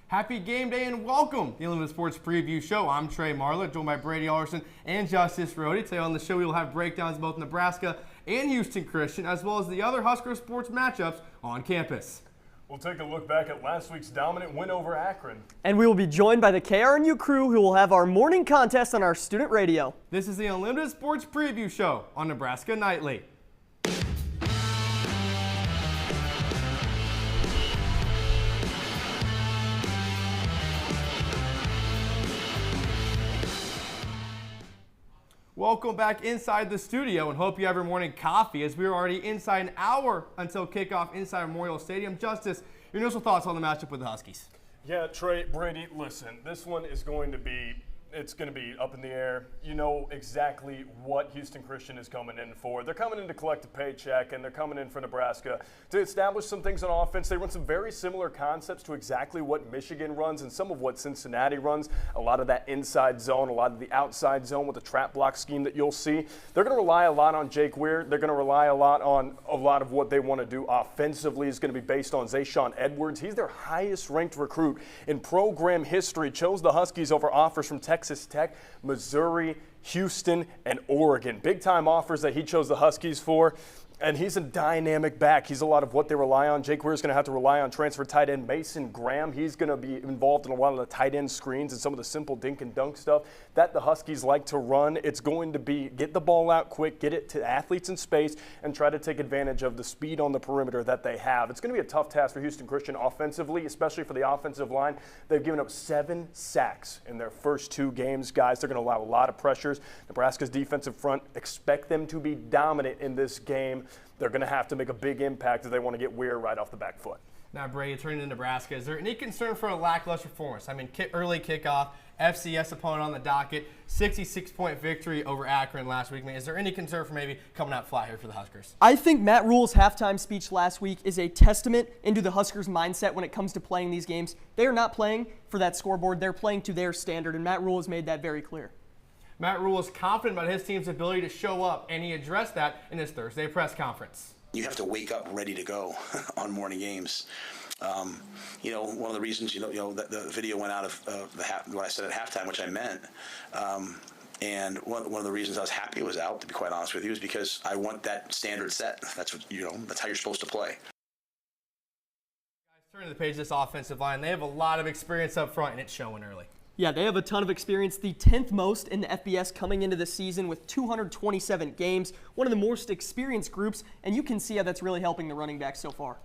Happy game day and welcome to the Unlimited Sports Preview Show. I'm Trey Marler, joined by Brady Alderson and Justice Rhodey. Today on the show, we will have breakdowns of both Nebraska and Houston Christian, as well as the other Husker sports matchups on campus. We'll take a look back at last week's dominant win over Akron. And we will be joined by the KRNU crew who will have our morning contest on our student radio. This is the Unlimited Sports Preview Show on Nebraska Nightly. Welcome back inside the studio and hope you have your morning coffee as we're already inside an hour until kickoff inside Memorial Stadium. Justice, your initial thoughts on the matchup with the Huskies? Yeah, Trey, Brady, listen, this one is going to be up in the air. You know exactly what Houston Christian is coming in for. They're coming in to collect a paycheck, and they're coming in for Nebraska to establish some things on offense. They run some very similar concepts to exactly what Michigan runs and some of what Cincinnati runs. A lot of that inside zone, a lot of the outside zone with the trap block scheme that you'll see. They're going to rely a lot on Jake Weir. They're going to rely a lot on of what they want to do offensively is going to be based on Zayshawn Edwards. He's their highest ranked recruit in program history. Chose the Huskies over offers from Texas Tech, Missouri, Houston, and Oregon. Big-time offers that he chose the Huskies for. And he's a dynamic back. He's a lot of what they rely on. Jake Weir is going to have to rely on transfer tight end Mason Graham. He's going to be involved in a lot of the tight end screens and some of the simple dink and dunk stuff that the Huskies like to run. It's going to be get the ball out quick, get it to athletes in space, and try to take advantage of the speed on the perimeter that they have. It's going to be a tough task for Houston Christian offensively, especially for the offensive line. They've given up 7 sacks in their first 2 games, guys. They're going to allow a lot of pressures. Nebraska's defensive front, expect them to be dominant in this game. They're going to have to make a big impact if they want to get Weir right off the back foot. Now, Brady, turning to Nebraska, is there any concern for a lackluster performance? I mean, early kickoff, FCS opponent on the docket, 66-point victory over Akron last week. I mean, is there any concern for maybe coming out flat here for the Huskers? I think Matt Rhule's halftime speech last week is a testament into the Huskers' mindset when it comes to playing these games. They are not playing for that scoreboard. They're playing to their standard, and Matt Rhule has made that very clear. Matt Rhule is confident about his team's ability to show up, and he addressed that in his Thursday press conference. You have to wake up ready to go on morning games. One of the reasons, that the video went out of what I said at halftime, which I meant, and one of the reasons I was happy it was out, to be quite honest with you, is because I want that standard set. That's what that's how you're supposed to play. Guys, turning to the page of this offensive line, they have a lot of experience up front, and it's showing early. Yeah, they have a ton of experience, the 10th most in the FBS coming into the season with 227 games, one of the most experienced groups, and you can see how that's really helping the running backs so far.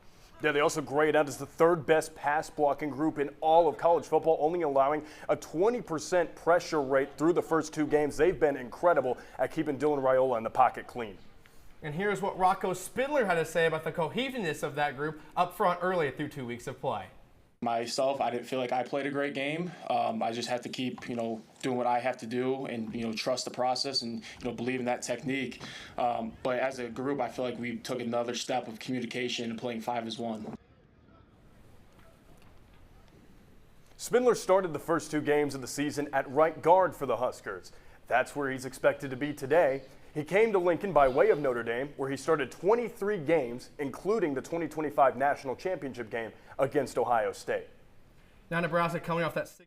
Yeah, they also grade out as the 3rd best pass blocking group in all of college football, only allowing a 20% pressure rate through the first 2 games. They've been incredible at keeping Dylan Raiola in the pocket clean. And here's what Rocco Spindler had to say about the cohesiveness of that group up front early through 2 weeks of play. Myself, I didn't feel like I played a great game. I just have to keep, doing what I have to do and, trust the process and, believe in that technique. But as a group, I feel like we took another step of communication and playing 5 as 1. Spindler started the first 2 games of the season at right guard for the Huskers. That's where he's expected to be today. He came to Lincoln by way of Notre Dame, where he started 23 games, including the 2025 National Championship game against Ohio State. Now Nebraska coming off that 6-6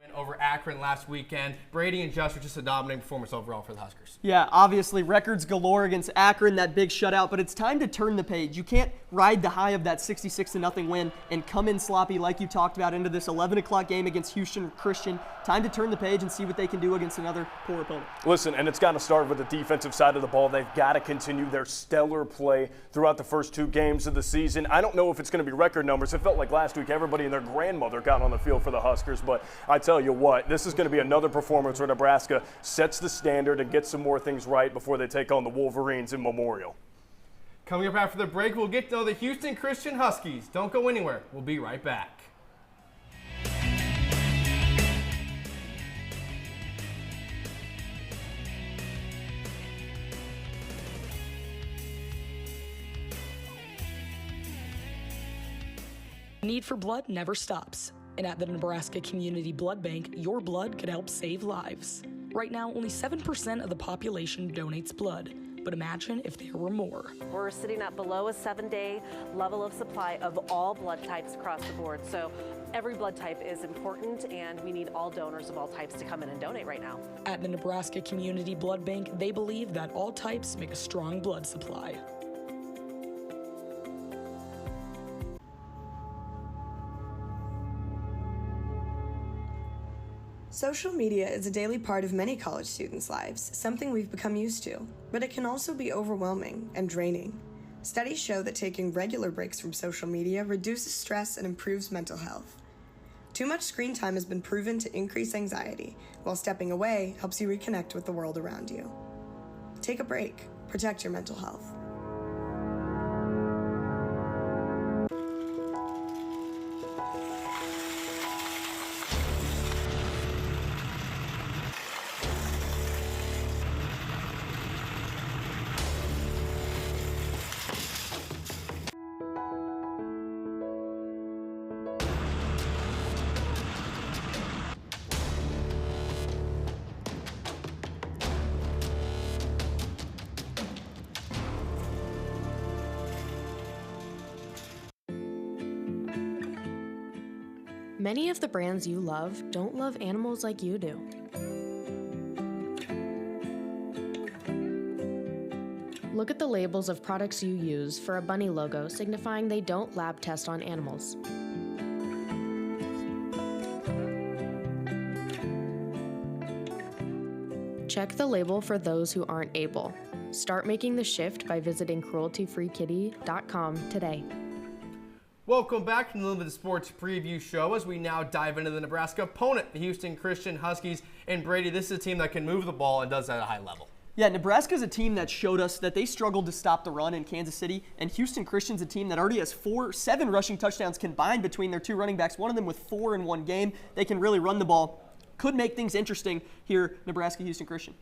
win over Akron last weekend. Brady and Just are just a dominating performance overall for the Huskers. Yeah, obviously records galore against Akron, that big shutout, but it's time to turn the page. You can't ride the high of that 66-0 win and come in sloppy like you talked about into this 11 o'clock game against Houston Christian. Time to turn the page and see what they can do against another poor opponent. Listen, and it's got to start with the defensive side of the ball. They've got to continue their stellar play throughout the first 2 games of the season. I don't know if it's going to be record numbers. It felt like last week everybody and their grandmother got on the field for the Huskers, but I tell you what, this is going to be another performance where Nebraska sets the standard and gets some more things right before they take on the Wolverines in Memorial. Coming up after the break, we'll get to know the Houston Christian Huskies. Don't go anywhere. We'll be right back. Need for blood never stops. And at the Nebraska Community Blood Bank, your blood could help save lives. Right now, only 7% of the population donates blood. But imagine if there were more. We're sitting at below a 7-day level of supply of all blood types across the board. So every blood type is important, and we need all donors of all types to come in and donate right now. At the Nebraska Community Blood Bank, they believe that all types make a strong blood supply. Social media is a daily part of many college students' lives, something we've become used to, but it can also be overwhelming and draining. Studies show that taking regular breaks from social media reduces stress and improves mental health. Too much screen time has been proven to increase anxiety, while stepping away helps you reconnect with the world around you. Take a break. Protect your mental health. Many of the brands you love don't love animals like you do. Look at the labels of products you use for a bunny logo signifying they don't lab test on animals. Check the label for those who aren't able. Start making the shift by visiting crueltyfreekitty.com today. Welcome back to the Limited Sports Preview Show as we now dive into the Nebraska opponent, the Houston Christian Huskies. And Brady, this is a team that can move the ball and does that at a high level. Yeah, Nebraska is a team that showed us that they struggled to stop the run in Kansas City, and Houston Christian's a team that already has 7 rushing touchdowns combined between their 2 running backs, one of them with 4 in one game. They can really run the ball. Could make things interesting here, Nebraska-Houston Christian.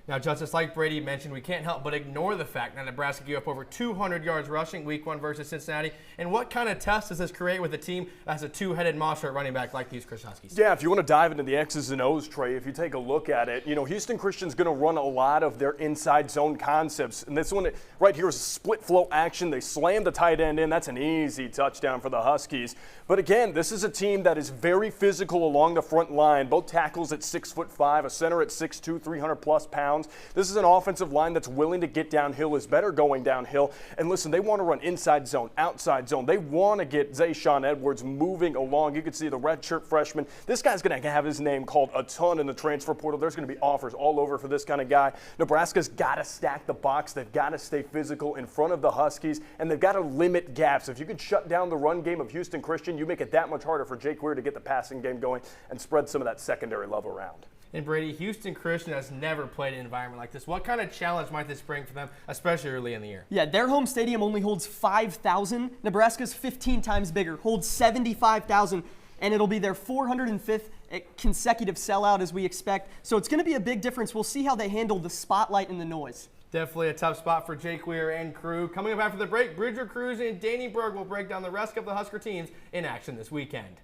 Now, Justice, like Brady mentioned, we can't help but ignore the fact that Nebraska gave up over 200 yards rushing week 1 versus Cincinnati. And what kind of test does this create with a team that has a 2-headed monster at running back like these Christian Huskies? Yeah, if you want to dive into the X's and O's, Trey, if you take a look at it, Houston Christian's going to run a lot of their inside zone concepts. And this one right here is a split flow action. They slam the tight end in. That's an easy touchdown for the Huskies. But again, this is a team that is very physical along the front line. Both tackles at 6'5", a center at 6'2", 300+ pounds. This is an offensive line that's willing to get downhill, is better going downhill. And listen, they want to run inside zone, outside zone. They want to get Zayshawn Edwards moving along. You can see the redshirt freshman. This guy's going to have his name called a ton in the transfer portal. There's going to be offers all over for this kind of guy. Nebraska's got to stack the box. They've got to stay physical in front of the Huskies, and they've got to limit gaps. If you can shut down the run game of Houston Christian, you make it that much harder for Jake Weir to get the passing game going and spread some of that secondary love around. And Brady, Houston Christian has never played an environment like this. What kind of challenge might this bring for them, especially early in the year? Yeah, their home stadium only holds 5,000. Nebraska's 15 times bigger, holds 75,000, and it'll be their 405th consecutive sellout as we expect. So it's going to be a big difference. We'll see how they handle the spotlight and the noise. Definitely a tough spot for Jake Weir and crew. Coming up after the break, Bridger Cruz and Danny Berg will break down the rest of the Husker teams in action this weekend.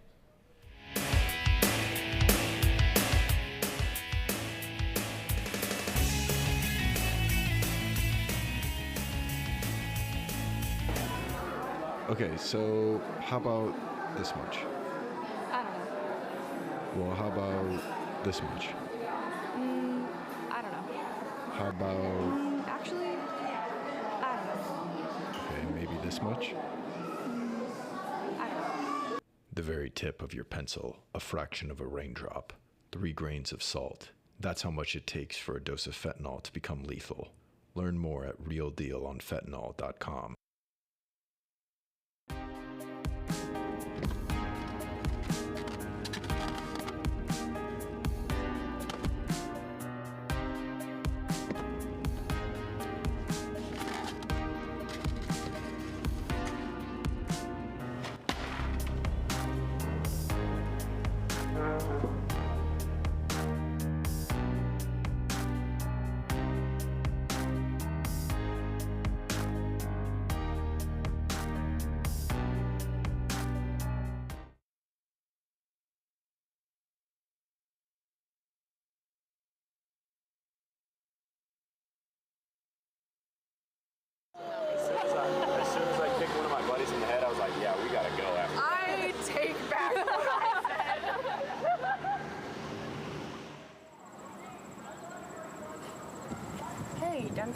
Okay, so how about this much? I don't know. Well, how about this much? I don't know. How about... Actually, I don't know. Okay, maybe this much? I don't know. The very tip of your pencil, a fraction of a raindrop, 3 grains of salt. That's how much it takes for a dose of fentanyl to become lethal. Learn more at realdealonfentanyl.com.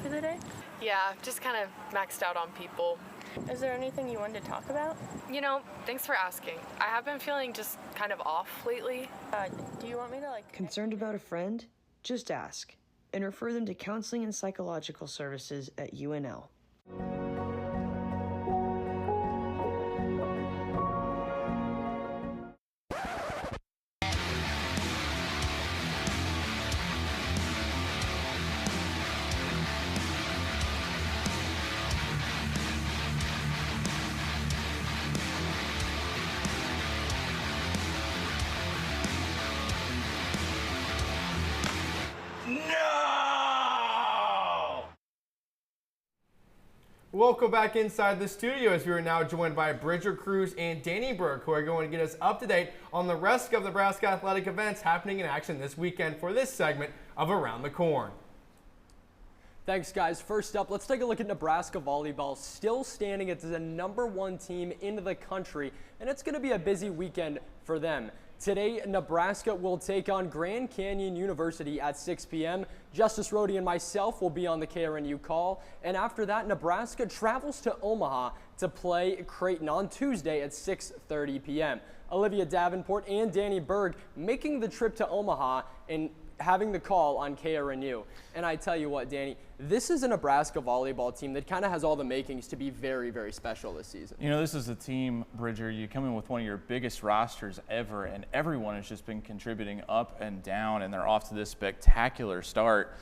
for the day? Yeah, just kind of maxed out on people. Is there anything you wanted to talk about? You know, thanks for asking. I have been feeling just kind of off lately. Do you want me to Concerned about a friend? Just ask and refer them to counseling and psychological services at UNL. Welcome back inside the studio as we are now joined by Bridger Cruz and Danny Burke, who are going to get us up to date on the rest of Nebraska athletic events happening in action this weekend for this segment of Around the Corn. Thanks, guys. First up, let's take a look at Nebraska volleyball, still standing as the #1 team in the country, and it's going to be a busy weekend for them. Today, Nebraska will take on Grand Canyon University at 6 p.m. Justice Rhodey and myself will be on the KRNU call. And after that, Nebraska travels to Omaha to play Creighton on Tuesday at 6:30 p.m. Olivia Davenport and Danny Berg making the trip to Omaha and having the call on KRNU. And I tell you what, Danny, this is a Nebraska volleyball team that kind of has all the makings to be very, very special this season. You know, this is a team, Bridger, you come in with one of your biggest rosters ever, and everyone has just been contributing up and down, and they're off to this spectacular start.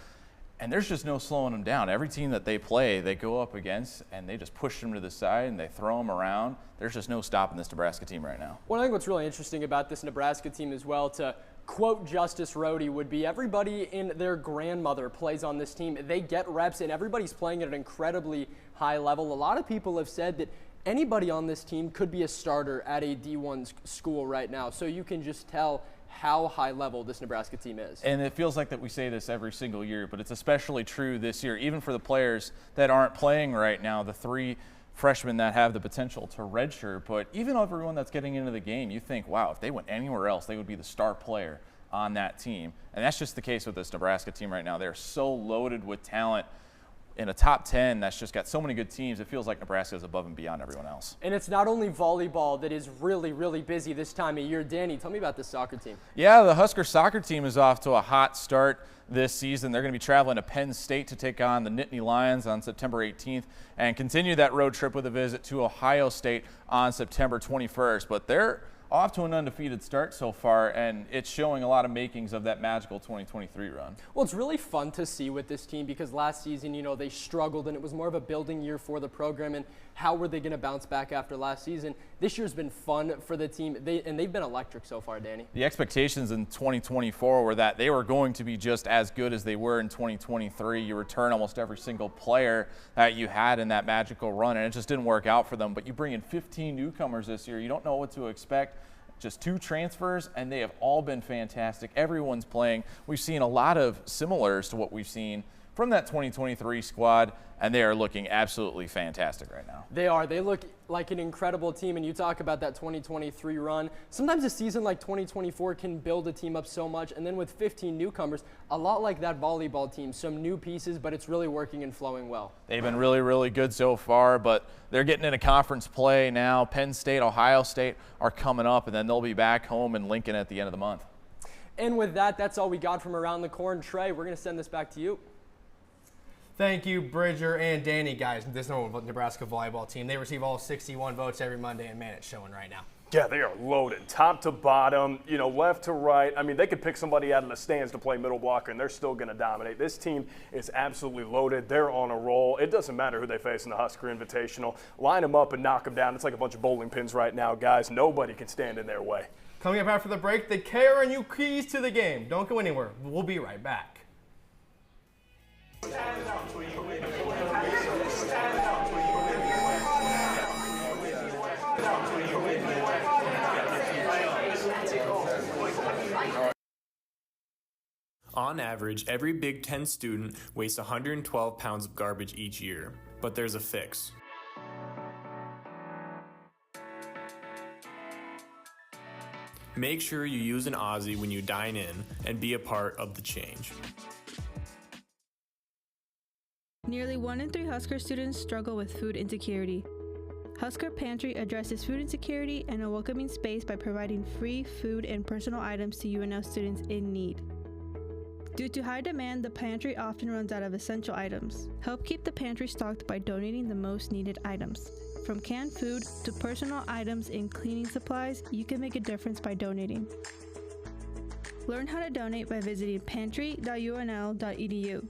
And there's just no slowing them down. Every team that they play, they go up against, and they just push them to the side, and they throw them around. There's just no stopping this Nebraska team right now. Well, I think what's really interesting about this Nebraska team as well, to quote Justice Rhodey, would be everybody and their grandmother plays on this team. They get reps, and everybody's playing at an incredibly high level. A lot of people have said that anybody on this team could be a starter at a D1 school right now. So you can just tell how high level this Nebraska team is. And it feels like that we say this every single year, but it's especially true this year, even for the players that aren't playing right now, the 3 freshmen that have the potential to redshirt, but even everyone that's getting into the game, you think, wow, if they went anywhere else, they would be the star player on that team. And that's just the case with this Nebraska team right now. They're so loaded with talent. In a top 10 that's just got so many good teams, it feels like Nebraska is above and beyond everyone else. And it's not only volleyball that is really, really busy this time of year. Danny, tell me about this soccer team. Yeah, the Husker soccer team is off to a hot start this season. They're going to be traveling to Penn State to take on the Nittany Lions on September 18th and continue that road trip with a visit to Ohio State on September 21st. But they're off to an undefeated start so far, and it's showing a lot of makings of that magical 2023 run. Well, it's really fun to see with this team because last season, you know, they struggled and it was more of a building year for the program, and how were they going to bounce back after last season? This year's been fun for the team, and they've been electric so far, Danny. The expectations in 2024 were that they were going to be just as good as they were in 2023. You return almost every single player that you had in that magical run, and it just didn't work out for them. But you bring in 15 newcomers this year. You don't know what to expect. Just 2 transfers, and they have all been fantastic. Everyone's playing. We've seen a lot of similars to what we've seen from that 2023 squad, and they are looking absolutely fantastic right now. They are. They look like an incredible team, and you talk about that 2023 run. Sometimes a season like 2024 can build a team up so much, and then with 15 newcomers, a lot like that volleyball team, some new pieces, but it's really working and flowing well. They've been really, really good so far, but they're getting into conference play now. Penn State, Ohio State are coming up, and then they'll be back home in Lincoln at the end of the month. And with that, that's all we got from Around the Corn. Trey, we're going to send this back to you. Thank you, Bridger and Danny, guys. This Nebraska volleyball team, they receive all 61 votes every Monday, and man, it's showing right now. Yeah, they are loaded, top to bottom, you know, left to right. I mean, they could pick somebody out of the stands to play middle blocker, and they're still going to dominate. This team is absolutely loaded. They're on a roll. It doesn't matter who they face in the Husker Invitational. Line them up and knock them down. It's like a bunch of bowling pins right now, guys. Nobody can stand in their way. Coming up after the break, the KRNU keys to the game. Don't go anywhere. We'll be right back. On average, every Big Ten student wastes 112 pounds of garbage each year, but there's a fix. Make sure you use an Aussie when you dine in and be a part of the change. Nearly 1 in 3 Husker students struggle with food insecurity. Husker Pantry addresses food insecurity and a welcoming space by providing free food and personal items to UNL students in need. Due to high demand, the pantry often runs out of essential items. Help keep the pantry stocked by donating the most needed items. From canned food to personal items and cleaning supplies, you can make a difference by donating. Learn how to donate by visiting pantry.unl.edu.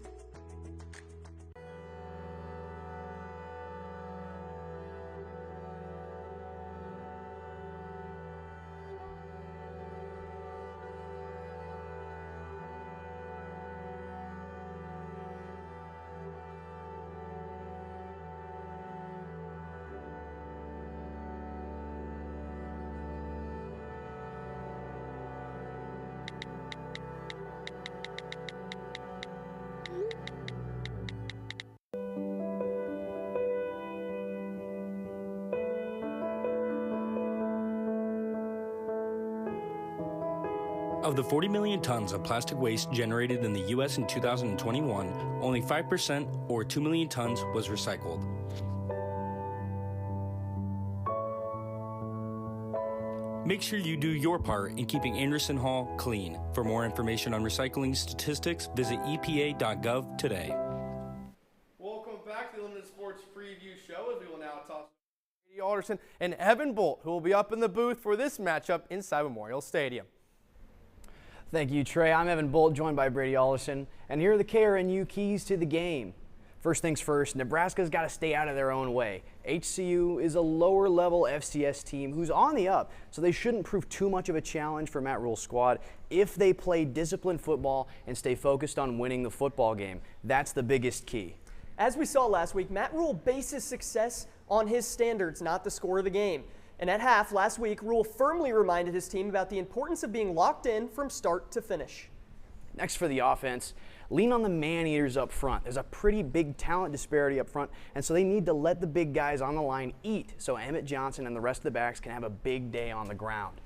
Of the 40 million tons of plastic waste generated in the U.S. in 2021, only 5%, or 2 million tons, was recycled. Make sure you do your part in keeping Anderson Hall clean. For more information on recycling statistics, visit epa.gov today. Welcome back to the Limited Sports Preview Show, as we will now talk to Brady Alderson and Evan Bolt, who will be up in the booth for this matchup inside Memorial Stadium. Thank you, Trey. I'm Evan Bolt, joined by Brady Alderson, and here are the KRNU keys to the game. First things first, Nebraska's got to stay out of their own way. HCU is a lower-level FCS team who's on the up, so they shouldn't prove too much of a challenge for Matt Rhule's squad if they play disciplined football and stay focused on winning the football game. That's the biggest key. As we saw last week, Matt Rhule bases success on his standards, not the score of the game. And at half last week, Rhule firmly reminded his team about the importance of being locked in from start to finish. Next for the offense, lean on the man-eaters up front. There's a pretty big talent disparity up front, and so they need to let the big guys on the line eat so Emmett Johnson and the rest of the backs can have a big day on the ground.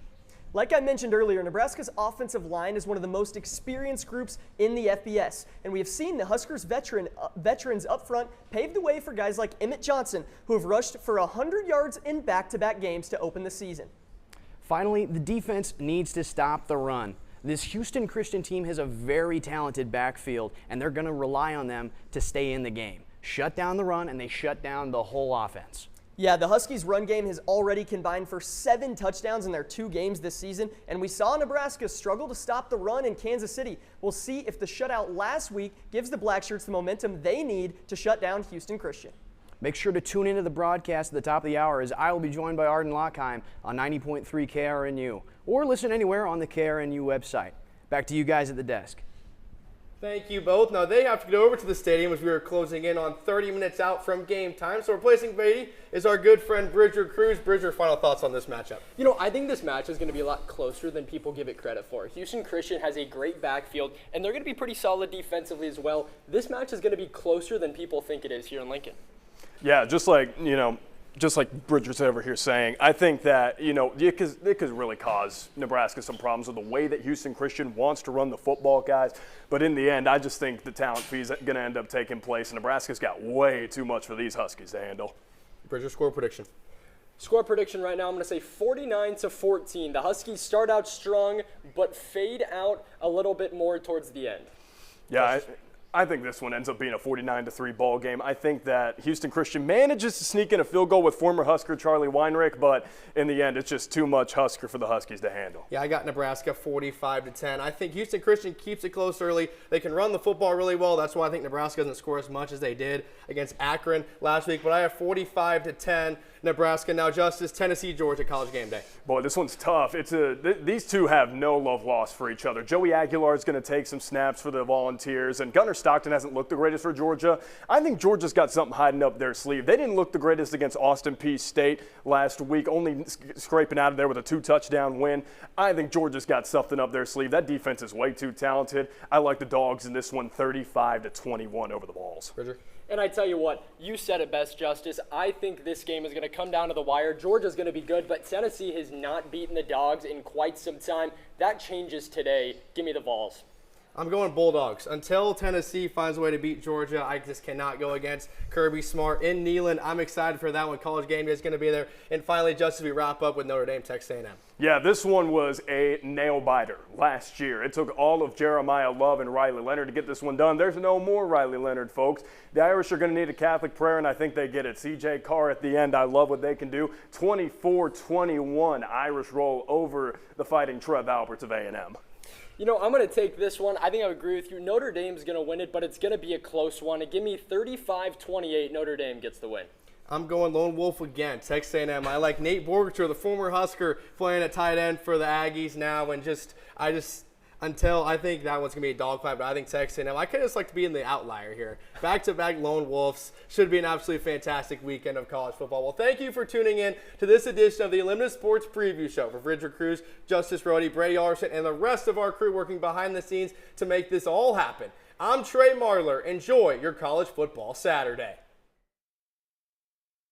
Like I mentioned earlier, Nebraska's offensive line is one of the most experienced groups in the FBS, and we have seen the Huskers veterans up front pave the way for guys like Emmett Johnson, who have rushed for 100 yards in back-to-back games to open the season. Finally, the defense needs to stop the run. This Houston Christian team has a very talented backfield, and they're going to rely on them to stay in the game. Shut down the run, and they shut down the whole offense. Yeah, the Huskies' run game has already combined for 7 touchdowns in their 2 games this season, and we saw Nebraska struggle to stop the run in Kansas City. We'll see if the shutout last week gives the Blackshirts the momentum they need to shut down Houston Christian. Make sure to tune into the broadcast at the top of the hour, as I will be joined by Arden Lockheim on 90.3 KRNU, or listen anywhere on the KRNU website. Back to you guys at the desk. Thank you both. Now they have to go over to the stadium as we are closing in on 30 minutes out from game time. So replacing Brady is our good friend Bridger Cruz. Bridger, final thoughts on this matchup? You know, I think this match is going to be a lot closer than people give it credit for. Houston Christian has a great backfield, and they're going to be pretty solid defensively as well. This match is going to be closer than people think it is here in Lincoln. Yeah, just like Bridger's over here saying, I think that, it could really cause Nebraska some problems with the way that Houston Christian wants to run the football, guys. But in the end, I just think the talent fee is going to end up taking place, and Nebraska's got way too much for these Huskies to handle. Bridger, score prediction. Score prediction right now, I'm going to say 49-14. The Huskies start out strong, but fade out a little bit more towards the end. Yeah, I think this one ends up being a 49-3 ball game. I think that Houston Christian manages to sneak in a field goal with former Husker Charlie Weinrich, but in the end, it's just too much Husker for the Huskies to handle. Yeah, I got Nebraska 45-10. I think Houston Christian keeps it close early. They can run the football really well. That's why I think Nebraska doesn't score as much as they did against Akron last week. But I have 45-10 Nebraska. Now, Justice, Tennessee, Georgia, College game day. Boy, this one's tough. These two have no love lost for each other. Joey Aguilar is going to take some snaps for the Volunteers, and Gunnar Stockton hasn't looked the greatest for Georgia. I think Georgia's got something hiding up their sleeve. They didn't look the greatest against Austin Peay State last week, only scraping out of there with a 2-touchdown win. I think Georgia's got something up their sleeve. That defense is way too talented. I like the Dogs in this one, 35-21 over the Vols. Bridger? And I tell you what, you said it best, Justice. I think this game is going to come down to the wire. Georgia's going to be good, but Tennessee has not beaten the Dogs in quite some time. That changes today. Give me the Vols. I'm going Bulldogs. Until Tennessee finds a way to beat Georgia, I just cannot go against Kirby Smart in Neyland. I'm excited for that one. College game day is going to be there. And finally, just as we wrap up with Notre Dame, Texas A&M. Yeah, this one was a nail-biter last year. It took all of Jeremiah Love and Riley Leonard to get this one done. There's no more Riley Leonard, folks. The Irish are going to need a Catholic prayer, and I think they get it. C.J. Carr at the end, I love what they can do. 24-21 Irish roll over the Fighting Trev Alberts of A&M. You know, I'm going to take this one. I think I would agree with you. Notre Dame's going to win it, but it's going to be a close one. Give me 35-28. Notre Dame gets the win. I'm going Lone Wolf again, Texas A&M. I like Nate Borger, the former Husker, playing at tight end for the Aggies now, and until I think that one's going to be a dogfight, but I think Texas A&M, I could just like to be in the outlier here. Back-to-back Lone Wolves. Should be an absolutely fantastic weekend of college football. Well, thank you for tuning in to this edition of the Limited Sports Preview Show. For Bridger Cruz, Justice Rhodey, Brady Alderson, and the rest of our crew working behind the scenes to make this all happen, I'm Trey Marler. Enjoy your college football Saturday.